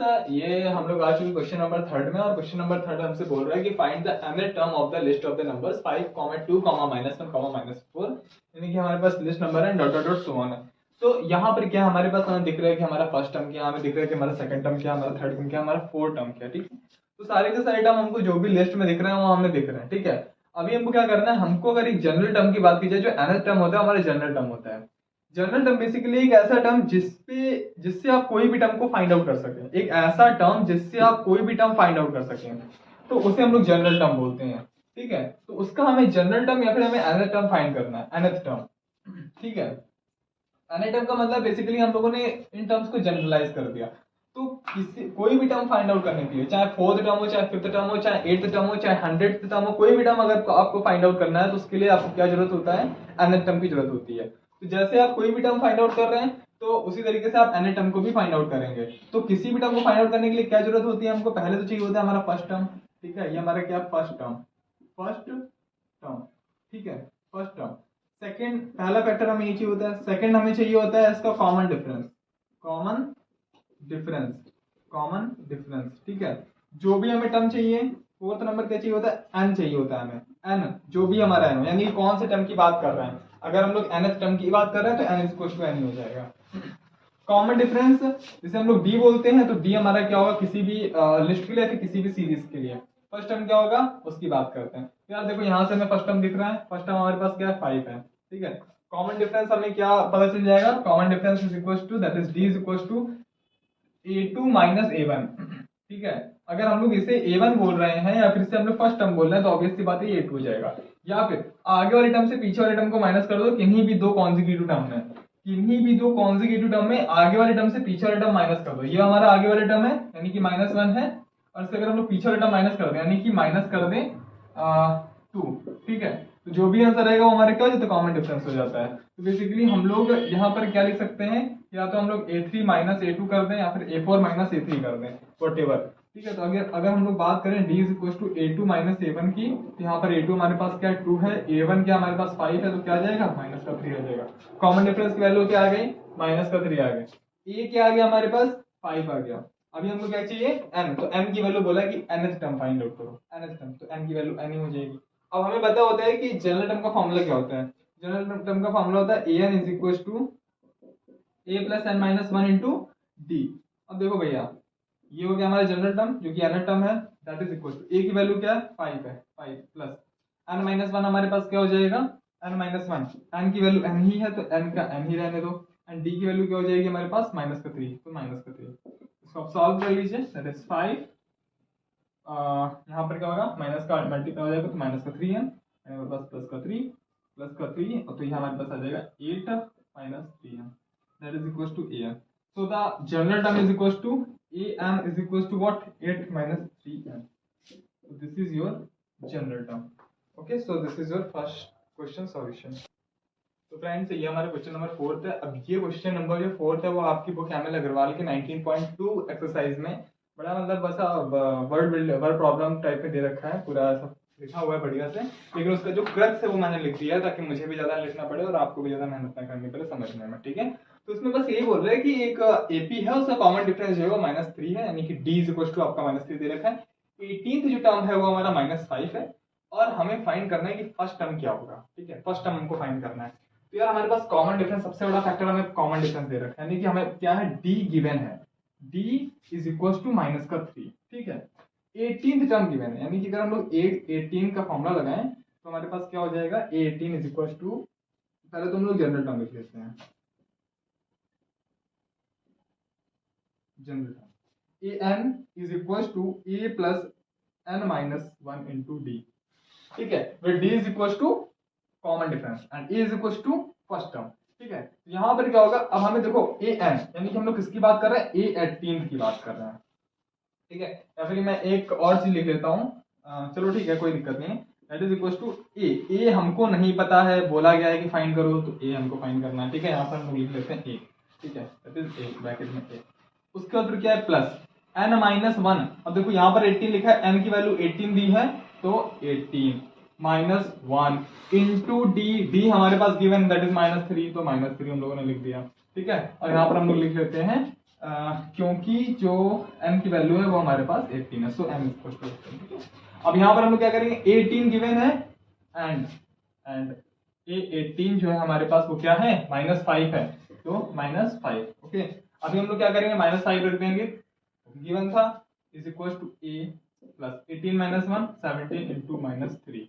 Friends ये हम लोग आ चुके क्वेश्चन नंबर 3 में, और क्वेश्चन नंबर 3 हमसे बोल रहा है कि find the nth term of the list of the numbers 5, 2, -1, -4, यानी कि हमारे पास लिस्ट नंबर है dot dot dot so on है। तो यहाँ पर क्या हमारे पास हमें दिख रहा है कि हमारा फर्स्ट टर्म क्या, हमें दिख रहा है कि हमारा सेकंड टर्म क्या, हमारा थर्ड टर्म क्या, हमारा फोर्थ टर्म क्या। ठीक है, तो सारे के सारे टर्म हमको जो भी लिस्ट में दिख रहे हैं वो हमें दिख रहे हैं। ठीक है, अभी हमको क्या करना है, हमको अगर एक जनरल टर्म की बात की जाए, जो nth टर्म होता है हमारा जनरल टर्म होता है। जनरल टर्म बेसिकली एक ऐसा टर्म जिससे आप कोई भी टर्म को फाइंड आउट कर सकें, एक ऐसा टर्म जिससे आप कोई भी टर्म फाइंड आउट कर सकें, तो उसे हम लोग जनरल टर्म बोलते हैं। ठीक है, तो उसका हमें जनरल टर्म या फिर हमें nth टर्म फाइंड करना है, nth टर्म। ठीक है, nth टर्म का मतलब बेसिकली हम लोगों ने इन टर्म्स को जनरलाइज कर दिया। तो किसी कोई भी टर्म फाइंड आउट करने के लिए, चाहे फोर्थ टर्म हो, चाहे फिफ्थ टर्म हो, चाहे एट्थ टर्म हो, चाहे 100th टर्म हो, कोई भी टर्म अगर आपको फाइंड आउट करना है तो उसके लिए आपको क्या जरूरत होता है, nth टर्म की जरूरत होती है। तो जैसे आप कोई भी टर्म फाइंड आउट कर रहे हैं तो उसी तरीके से आप nth टर्म को भी फाइंड आउट करेंगे। तो किसी भी टर्म को फाइंड आउट करने के लिए क्या जरूरत होती है, हमको पहले तो चाहिए होता है हमारा फर्स्ट टर्म। ठीक है, ये हमारा क्या फर्स्ट टर्म, ठीक है, फर्स्ट टर्म। सेकंड, पहला फैक्टर हमें ये चाहिए होता है। सेकंड हमें चाहिए होता है इसका common difference, common difference, common difference. ठीक है, जो भी हमें टर्म चाहिए। फोर्थ नंबर क्या चाहिए होता है, एन चाहिए होता है हमें, एन, जो भी हमारा एन, यानी कौन से टर्म की बात कर रहे हैं। अगर हम लोग nth टर्म की बात कर रहे हैं तो n इक्वल टू n हो जाएगा। कॉमन डिफरेंस जिसे हम लोग डी बोलते हैं, तो डी हमारा क्या होगा, किसी भी लिस्ट के लिए या फिर किसी भी सीरीज के लिए फर्स्ट टर्म क्या होगा उसकी बात करते हैं। तो यार देखो यहाँ से हमें फर्स्ट टर्म दिख रहा है, फर्स्ट टर्म हमारे पास क्या है, 5 है। ठीक है, कॉमन डिफरेंस हमें क्या पता चल जाएगा, common difference is equal to, that is d is equal to a2 minus a1। ठीक है, अगर हम लोग इसे a1 बोल रहे हैं या फिर इसे हम लोग फर्स्ट टर्म बोल रहे हैं तो ऑब्वियस सी बात है a2 हो जाएगा। या फिर आगे वाले टर्म से पीछे वाले टर्म को माइनस कर दो, किन्हीं भी दो कॉन्जिक्यूटिव टर्म में, किन्हीं भी दो कॉन्जिक्यूटिव टर्म में आगे वाले टर्म से पीछे वाले टर्म माइनस कर दो। ये हमारा आगे वाले टर्म है यानी कि -1 है, और इससे अगर हम लोग पीछे वाले टर्म माइनस कर दें यानी कि माइनस कर दें 2। ठीक है, तो जो भी आंसर रहेगा वो हमारे क्या हो जाता है, कॉमन डिफरेंस हो जाता है। तो बेसिकली हम लोग यहाँ पर क्या लिख सकते हैं, या तो हम लोग a3 माइनस a2 कर दें या फिर a4 माइनस a3 कर दें, वॉटेवर। ठीक है, तो अगर हम लोग बात करें d is equal to a2 minus a1 की, तो यहाँ पर a2 हमारे पास क्या है 2 है, a1 क्या हमारे पास 5 है, तो क्या आ जाएगा -3 आ जाएगा। कॉमन डिफरेंस की वैल्यू क्या आ गई, -3 आ गई। a क्या आ गया हमारे पास 5 आ गया। अभी हमको क्या चाहिए n, तो n की वैल्यू बोला कि nth टर्म फाइंड आउट करो, nth टर्म, तो n की वैल्यू n ही हो जाएगी। अब हमें पता होता है कि जनरल टर्म का फॉर्मूला क्या होता है। जनरल टर्म का फॉर्मूला होता है an is equal to a plus n minus 1 into d. अब देखो भैया, ये हो गया हमारा जनरल टर्म जो कि nth टर्म है, that is equal to a की वैल्यू क्या है 5 है, 5 प्लस n माइनस 1 हमारे पास क्या हो जाएगा, n माइनस 1, n की वैल्यू n ही है तो n का n ही रहने दो, एंड d की वैल्यू क्या हो जाएगी हमारे पास -3, तो -3। इसको आप सॉल्व कर लीजिए, दैट इज 5, यहाँ पर क्या होगा माइनस का मल्टीप्लाई हो जाएगा तो -3 है, हमारे पास प्लस का 3 और तो ये हमारे पास आ जाएगा 8 माइनस 3 है, that is equal to an। सो the general term is equal to an is equal to what 8 minus 3n। so this is your general term। okay, so this is your first question solution। तो friends ये हमारा question number 4 है। अब ये question number जो 4 है वो आपकी बुक एमएल अग्रवाल के 19.2 एक्सरसाइज में बड़ा मतलब बसा वर्ड प्रॉब्लम टाइप में दे रखा है, पूरा सब लिखा हुआ है बढ़िया से, लेकिन उसका जो क्रक्स है वो मैंने लिख दिया है ताकि मुझे भी ज्यादा लिखना पड़े और आपको भी ज्यादा मेहनत ना करनी पड़े समझने में। ठीक है, तो इसमें बस यही बोल रहे हैं कि एक एपी है उसका कॉमन डिफरेंस जो है वो -3 है, यानी कि डी इज इक्वल टू आपका -3 दे रखा है। 18th जो टर्म है वो हमारा -5 है, और हमें फाइंड करना है कि फर्स्ट टर्म क्या होगा। ठीक है, फर्स्ट टर्म हमको फाइंड करना है। तो यार हमारे पास कॉमन डिफरेंस सबसे बड़ा फैक्टर हमें कॉमन डिफरेंस दे रखा है, यानी कि हमें क्या है d गिवन है, d इज इक्वल टू -3। ठीक है, 18th टर्म गिवन है, यानी कि अगर हम लोग 18 का फॉर्मूला लगाएं तो हमारे पास क्या हो जाएगा, 18 इज इक्वल टू, पहले तो हम लोग जनरल टर्म लिख लेते हैं, general term an is equal to a plus n minus 1 into d. ठीक है, फिर d is equal to common difference and a is equal to first term. ठीक है, यहां पर क्या होगा, अब हमें देखो a n यानी कि हम लोग किसकी बात कर रहे हैं, a 18th की बात कर रहे हैं। ठीक है, या फिर मैं एक और चीज लिख लेता हूँ, चलो ठीक है कोई दिक्कत नहीं, that is equal to a हमको नहीं पता है, बोला गया है कि फाइंड करो तो a हमको फाइंड करना है। ठीक है, यहाँ पर हम लिख लेते हैं a। ठीक है, दैट इज a ब्रैकेट में a, उसके बाद फिर क्या है प्लस n माइनस 1। अब देखो यहाँ पर 18 लिखा है, n की वैल्यू 18 दी है तो 18 माइनस 1 इंटू डी हमारे पास गिवन दैट इज -3, तो -3 हम लोगों ने लिख दिया। ठीक है, और यहाँ पर हम लोग लिख लेते हैं क्योंकि जो n की वैल्यू है वो हमारे पास 18 है, सो n इक्वल टू 18, ठीक है। अब यहाँ पर हम लोग क्या करेंगे, 18 गिवन है एंड ये 18 जो है हमारे पास वो क्या है, -5 है, तो -5, ओके। अभी हम लोग क्या करेंगे, -5 रख देंगे, गिवन था, is equal to a plus 18 minus 1 17 into -3।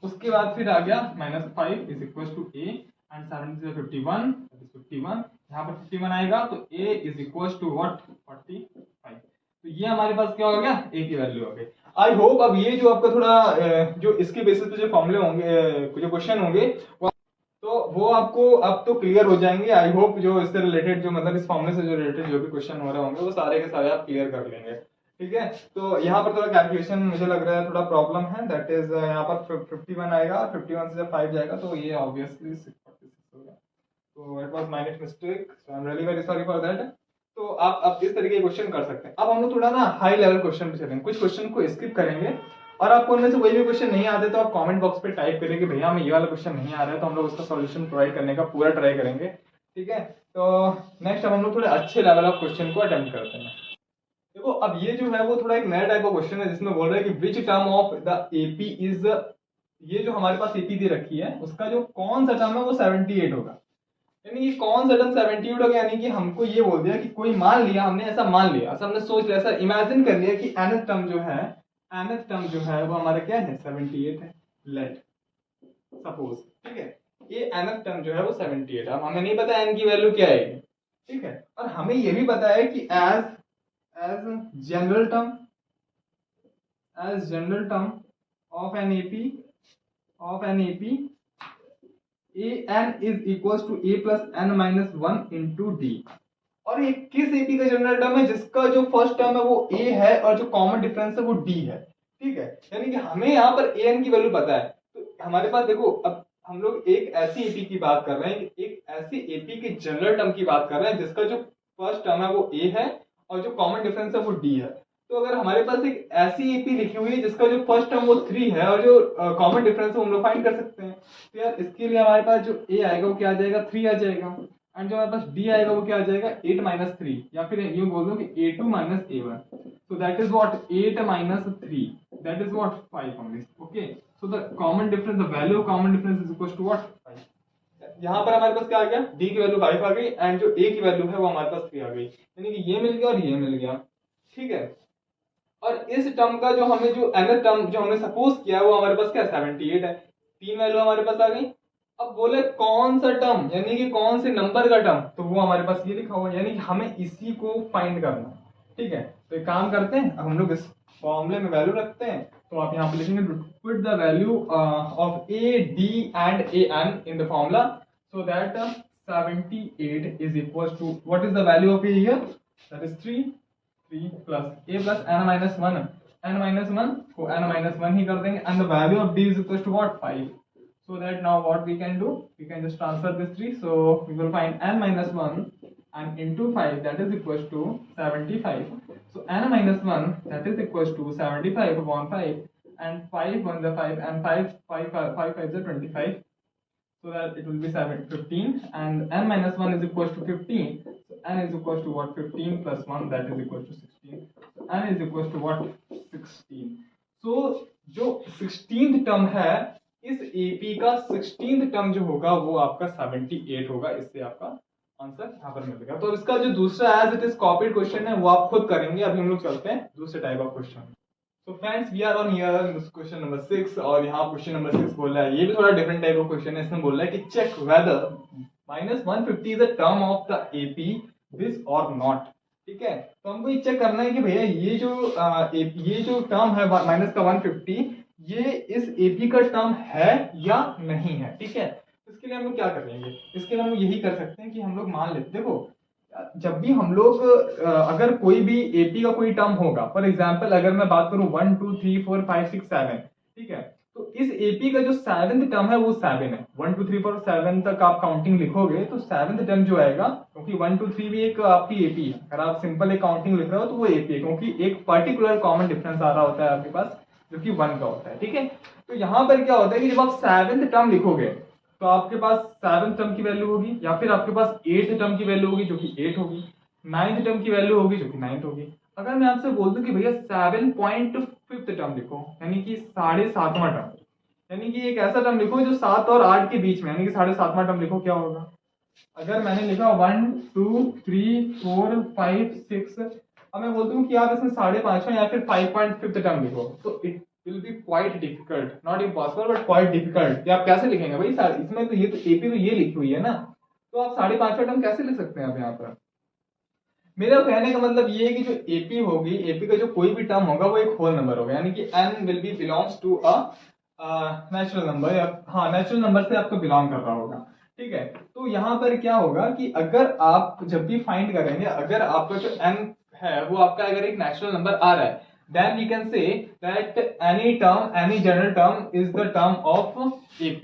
उसके बाद फिर आ गया -5 is equal to a and 7 से 51, 51 यहाँ पर 51 आएगा, तो a is equal to what, 45। तो ये हमारे पास क्या हो गया, a की वैल्यू हो गई। आई होप अब ये जो आपका थोड़ा जो इसके बेसिस पे जो फॉर्मूले होंगे, जो क्वेश्चन होंगे, वो आपको अब तो क्लियर हो जाएंगे। आई होप जो इससे रिलेटेड जो मतलब इस फॉर्मूले से जो रिलेटेड जो भी क्वेश्चन हो रहे होंगे वो सारे के सारे आप क्लियर कर लेंगे, ठीक है। तो यहाँ पर थोड़ा कैलकुलेशन मुझे लग रहा है थोड़ा प्रॉब्लम है, दैट इज यहाँ पर 51 आएगा, 51 से जब 5 जाएगा तो ये ऑब्वियसली 646 होगा। तो it was my mistake, so I am really very sorry for that. तो आप इस तरीके के क्वेश्चन कर सकते हैं। अब हम लोग थोड़ा ना हाई लेवल क्वेश्चन पे चलेंगे, कुछ क्वेश्चन को स्किप करेंगे, और आपको उनमें से कोई भी क्वेश्चन नहीं आते तो आप कमेंट बॉक्स पे टाइप करें कि भैया हमें ये वाला क्वेश्चन नहीं आ रहा है, तो हम लोग उसका सॉल्यूशन प्रोवाइड करने का पूरा ट्राई करेंगे, ठीक है। तो नेक्स्ट अब हम लोग थोड़े अच्छे लेवल ऑफ क्वेश्चन को अटेम्प्ट करते हैं। देखो अब ये जो है वो थोड़ा एक नया टाइप ऑफ क्वेश्चन है, जिसमें बोल रहा है कि which term of the AP is, ये जो हमारे पास एपी दे रखी है उसका जो कौन सा टर्म है वो 78 होगा। यानी कि कौन सा टर्म 78 होगा, यानी कि हमको ये बोल दिया कि कोई मान लिया, हमने ऐसा मान लिया, ऐसा हमने सोच लिया, ऐसा इमेजिन कर लिया कि nth टर्म जो है, nth टर्म जो है वो हमारा क्या है, 78 है, लेट सपोज, ठीक है। ये nth टर्म जो है वो 78 है। अब हमें नहीं पता n की वैल्यू क्या आएगी, ठीक है, और हमें ये भी पता है कि as general term, as general term of an AP an is equals to a plus n minus 1 into d। और ये किस एपी का जनरल टर्म है, जिसका जो फर्स्ट टर्म है वो a है और जो कॉमन डिफरेंस है वो d है, ठीक है। यानी कि हमें यहाँ पर an की वैल्यू पता है, तो हमारे पास देखो अब हम लोग एक ऐसी एपी की बात कर रहे हैं, एक ऐसी एपी के जनरल टर्म की बात कर रहे हैं जिसका जो फर्स्ट टर्म है वो a है और जो कॉमन डिफरेंस है वो d है। तो अगर हमारे पास एक ऐसी एपी लिखी हुई है जिसका जो फर्स्ट टर्म वो 3 है और जो कॉमन डिफरेंस है हम लोग फाइंड कर सकते हैं, तो यार इसके लिए हमारे पास जो a आएगा वो क्या आ जाएगा, 3 आ जाएगा, एंड जो हमारे पास d आएगा वो क्या आ जाएगा, 8 माइनस 3, या फिर यूं बोल दो कि a2 minus a1, so that is what 8 minus 3, that is what 5 only, okay। so the common difference, the value of common difference is equals to what, 5। यहाँ पर हमारे पास क्या आ गया, d की वैल्यू 5 आ गई एंड जो a की वैल्यू है वो हमारे पास 3 आ गई, यानी कि ये मिल गया और ये मिल गया, ठीक है। और इस टर्म का जो हमें जो nth टर्म जो हमने सपोज किया है वो हमारे पास क्या 78 है, 3 वैल्यू हमारे पास आ गई। अब बोले कौन सा टर्म, यानी कि कौन से नंबर का टर्म, तो वो हमारे पास ये लिखा हुआ है, यानी कि हमें इसी को फाइंड करना है, ठीक है। तो एक काम करते हैं, अब हम लोग इस फॉर्मूले में वैल्यू रखते हैं, तो आप यहाँ पे लिखेंगे put the value of a d and an in the formula, so that 78 is equal to what is the value of a here, that is 3 plus a plus n minus 1, n minus 1 को n minus 1 ही कर देंगे, and the value of d is equals to what, 5। so that now what we can do, we can just transfer this 3, so we will find n minus 1 and into 5, that is equals to 75, so n minus 1 that is equals to 75 upon 5, and 5 1 the 5 and 5 is 25, so that it will be 15, and n minus 1 is equals to 15, so n is equals to what, 15 plus 1 that is equals to 16, so n is equals to what, 16। so जो 16th term है इस AP का 16th term जो होगा वो आपका 78 होगा, इससे आपका आंसर यहाँ पर मिलेगा। तो इसका जो दूसरा as it is copied question है वो आप खुद करेंगे। अभी हम लोग चलते हैं दूसरे type of question. So friends, we are on here in question number 6, और यहाँ क्वेश्चन नंबर 6 बोल रहा है, ये भी थोड़ा डिफरेंट टाइप ऑफ क्वेश्चन है। इसमें बोल रहा है कि check whether -150 is a term of the AP this और नॉट, ठीक है। तो हमको ये चेक करना है कि भैया ये जो टर्म है माइनस का 150, ये इस एपी का टर्म है या नहीं है, ठीक है। तो इसके लिए हम लोग क्या करेंगे, इसके लिए हम लोग यही कर सकते हैं कि हम लोग मान लेते, देखो जब भी हम लोग अगर कोई भी एपी का कोई टर्म होगा, फॉर एग्जांपल अगर मैं बात करूं 1 2 3 4 5 6 7, ठीक है, तो इस एपी का जो 7th टर्म है वो 7 है। 1 2 3 4 7 तक आप काउंटिंग लिखोगे तो 7th टर्म जो आएगा, क्योंकि 1 2 3 भी एक आपकी एपी है, अगर आप सिंपल एक काउंटिंग लिख रहे हो तो वो एपी है, क्योंकि एक पर्टिकुलर कॉमन डिफरेंस आ रहा होता है आपके पास जो कि 1 का होता है, ठीक है। तो यहाँ पर क्या होता है कि जब आप 7th टर्म लिखोगे तो आपके पास 7th टर्म की वैल्यू होगी, या फिर आपके पास 8th टर्म की वैल्यू होगी जो कि 8 होगी। नाइन्थ टर्म की वैल्यू होगी जो कि 9 होगी। अगर मैं आपसे बोल दूं कि भैया 7.5 टर्म लिखो, यानी कि 7.5वां टर्म, यानी कि एक ऐसा टर्म लिखो जो 7 और 8 के बीच में, यानी कि 7.5वां टर्म लिखो, क्या होगा? अगर मैंने लिखा 1 2 3 4 5 6, अब मैं बोलता हूँ कि आप इसमें 5.5वां या फिर 5.5 टर्म लिखो, तो it will be quite difficult, not impossible but quite difficult. कि आप कैसे लिखेंगे भाई? इसमें तो ये तो एपी तो ये लिखी हुई है ना, तो आप 5.5वां टर्म कैसे लिख सकते हैं आप यहाँ पर? मेरा कहने का मतलब ये है कि जो एपी होगी, एपी का जो कोई भी टर्म होगा वो एक होल नंबर होगा, यानी कि n will be belongs to a natural number, या हाँ नेचुरल नंबर से आपको बिलोंग कर रहा होगा, ठीक है। तो यहाँ पर क्या होगा कि अगर आप जब भी फाइंड करेंगे, अगर आपका जो n है वो आपका अगर एक नेचुरल नंबर आ रहा है, then we can say that any term, any general term is the term of AP,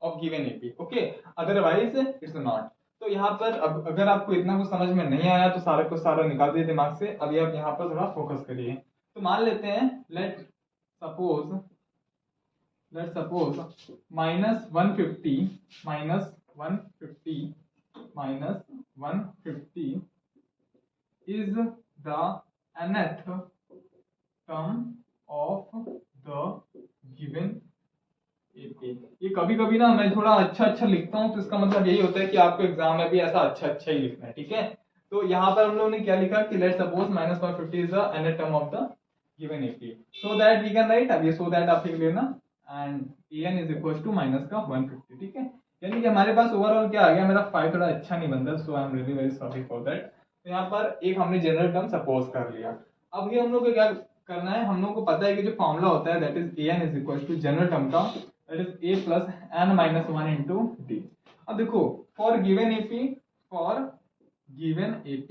of given AP, okay, otherwise it's not। तो यहाँ पर अब अगर आपको इतना कुछ समझ में नहीं आया तो सारा कुछ सारा निकाल दिए दिमाग से, अभी आप यहाँ पर थोड़ा फोकस करिए। तो मान लेते हैं late suppose minus 150 minus 150 minus 150 is the nth term of the given AP। ये कभी कभी ना मैं थोड़ा अच्छा लिखता हूँ, तो इसका मतलब यही होता है कि आपको एग्जाम में भी ऐसा अच्छा ही लिखना है, ठीक है। तो यहाँ पर हम लोगों ने क्या लिखा कि let suppose minus 150 is the nth term of the given AP, so that we can write, अब ये सो दैट आप लिख लेना, and an is equal to minus का 150, ठीक है। यानी कि हमारे पास ओवरऑल क्या आ गया, मेरा 5 थोड़ा अच्छा नहीं बनता, so I am really very sorry for that. तो यहाँ पर एक हमने जनरल टर्म सपोज कर लिया। अब ये हम लोग को क्या करना है, हम लोग को पता है कि जो फॉर्मूला होता है that is an is equal to general term का that is a plus n minus 1 into d। अब देखो for given AP, for given AP,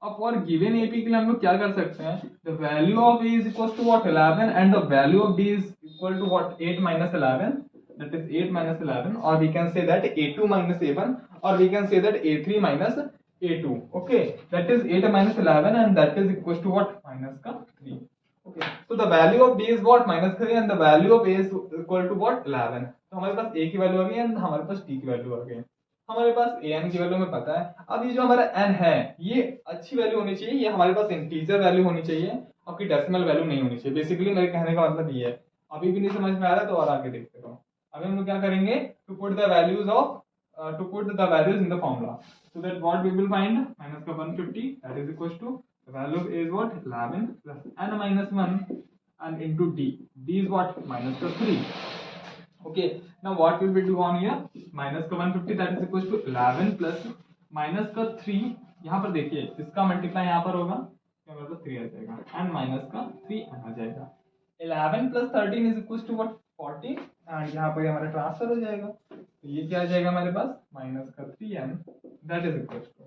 अब for given AP के लिए हम लोग क्या कर सकते हैं, the value of a is equal to what 11 and the value of d is equal to what 8 minus 11, that is 8 minus 11, or we can say that a2 minus a1, or we can say that a3 minus a2, okay, that is 8 minus 11 and that is equal to what minus का 3। Okay, so the value of d is what -3 and the value of a is equal to what 11। तो हमारे पास a की value आ गई and हमारे पास d की value आ गई। हमारे पास an की वैल्यू में पता है। अब ये जो हमारा n है ये अच्छी वैल्यू होनी चाहिए, ये हमारे पास इंटीजर वैल्यू होनी चाहिए, आपकी डेसिमल वैल्यू नहीं होनी चाहिए। बेसिकली मेरे कहने का मतलब ये है। अभी भी नहीं समझ में आ रहा तो और आगे देखते रहो। अभी हम लोग क्या करेंगे, to put the values of to put the values in the formula, so that what we will find minus का 150 that is equals to the value of a is what 11 plus n minus 1 and into d is what minus का 3। okay, now what will we do on here, minus का 150 that is equals to 11 plus minus का 3, यहाँ पर देखिए इसका multiply यहाँ पर होगा तो मेरे पास 3 आ जाएगा and minus का 3 आ जाएगा। 11 plus 13 is equals to what 40 and यहाँ पर हमारा ट्रांसफर हो जाएगा, तो ये क्या आ जाएगा हमारे पास माइनस का 3n that is equal to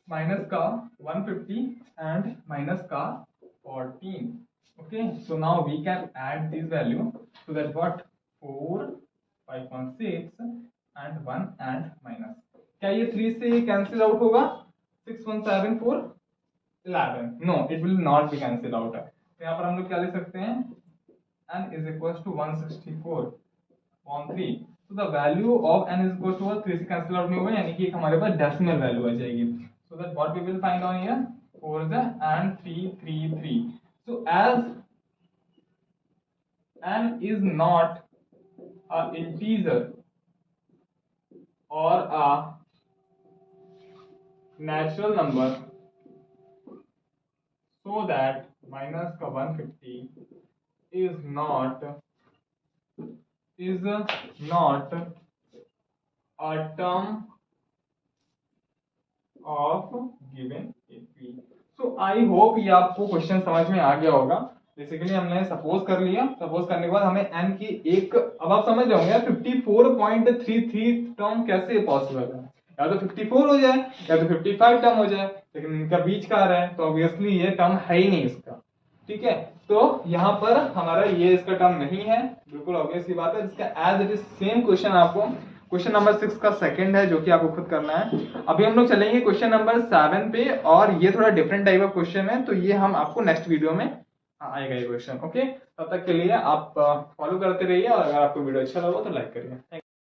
minus का 150 एंड माइनस का 14। Okay, so now we can add this value so that what 4 5.6 and 1 and minus, क्या ये 3 से कैंसिल आउट होगा 6 1 7 4 11, no it will not be cancel out. तो यहाँ पर हम लोग क्या लिख सकते हैं n is equals to 164 on 3, so the value of n is equals to 3 से कैंसिल आउट नहीं होगा, यानी कि हमारे पास डेसिमल वैल्यू आ जाएगी। so that what we will find on here 4 and 3 3 3, so as n is not a integer or a natural number, so that minus का 150 is not a term of given AP। so I hope ये आपको question समझ में आ गया होगा। Basically हमने suppose कर लिया, सपोज करने के बाद हमें n की एक, अब आप समझ जाओगे 54.33 टर्म कैसे पॉसिबल है, या तो 54 हो जाए या तो 55 टर्म हो जाए, लेकिन इनका बीच का आ रहा है तो ऑब्वियसली ये टर्म है ही नहीं इसका, ठीक है। तो यहाँ पर हमारा ये इसका टर्म नहीं है, बिल्कुल ऑब्वियस सी बात है। इसका as it is same question आपको क्वेश्चन नंबर 6 का सेकंड है जो कि आपको खुद करना है। अभी हम लोग चलेंगे क्वेश्चन नंबर 7 पे, और ये थोड़ा डिफरेंट टाइप ऑफ क्वेश्चन है, तो ये हम आपको नेक्स्ट वीडियो में आएगा ये क्वेश्चन। ओके, तब तक के लिए आप फॉलो करते रहिए, और अगर आपको वीडियो अच्छा लगा तो लाइक करिए।